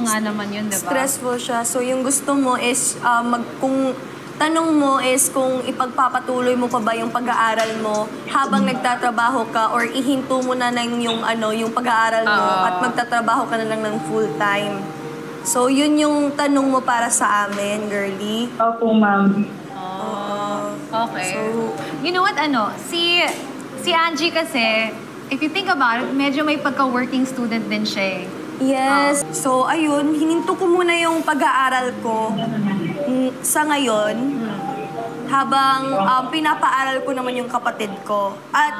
nga naman yun, diba? Stressful siya. So, yung gusto mo is, kung tanong mo is kung ipagpapatuloy mo pa ba yung pag-aaral mo habang nagtatrabaho ka or ihinto mo na yung pag-aaral mo at magtatrabaho ka na lang ng full-time. So, yun yung tanong mo para sa amin, girly. Opo, ma'am. Okay. So, you know what, si Angie kasi, if you think about it, medyo may pagka-working student din siya eh. yes. So, ayun, hininto ko muna yung pag-aaral ko sa ngayon habang pinapaaral ko naman yung kapatid ko. At,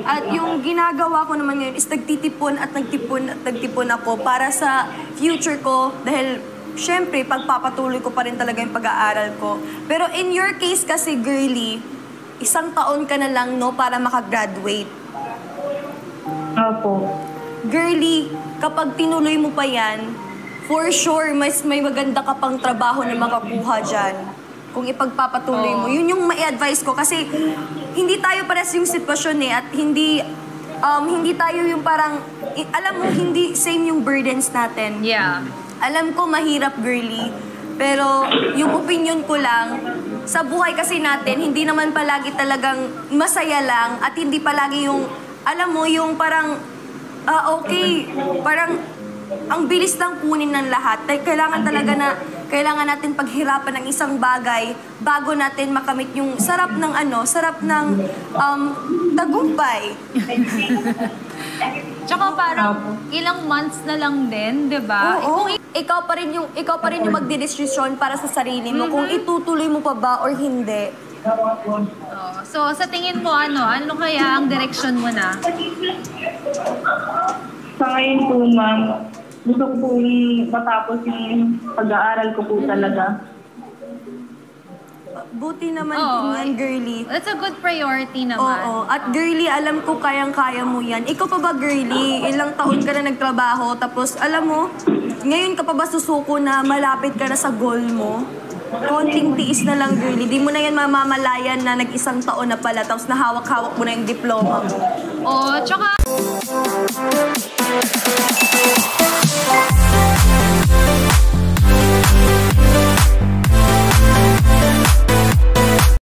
at yung ginagawa ko naman ngayon is nagtitipon at nagtipon ako para sa future ko dahil syempre, pagpapatuloy ko pa rin talaga yung pag-aaral ko. Pero in your case kasi, girly, 1 taon ka na lang, no, para makagraduate. Opo. Girly, kapag tinuloy mo pa yan, for sure, may maganda ka pang trabaho na makakuha dyan. Kung ipagpapatuloy mo. Yun yung mai-advise ko. Kasi hindi tayo pares yung sitwasyon eh. At hindi tayo yung parang, alam mo, hindi same yung burdens natin. Yeah. Alam ko mahirap, girly. Pero yung opinion ko lang, sa buhay kasi natin, hindi naman palagi talagang masaya lang at hindi palagi yung, alam mo, yung parang, okay, parang ang bilis lang kunin ng lahat. Kailangan natin paghirapan ng isang bagay bago natin makamit yung sarap ng tagumpay. Tsaka parang ilang months na lang din, di ba? Oo. Ikaw pa rin yung magdedesisyon para sa sarili mo kung itutuloy mo pa ba or hindi. So, sa tingin mo, ano kaya ang direksyon mo na? Sa ngayon po, ma'am, gusto ko pong matapos yung pag-aaral ko po talaga. Buti naman din yan, girly. That's a good priority naman. Oo. At girly, alam ko kayang-kaya mo yan. Ikaw pa ba, girly? Ilang taon ka na nagtrabaho, tapos alam mo, ngayon ka pa ba susuko na malapit ka na sa goal mo? Konting tiis na lang, girly. Di mo na yan mamamalayan na nag-1 taon na pala, tapos nahawak-hawak mo na yung diploma mo. Tsaka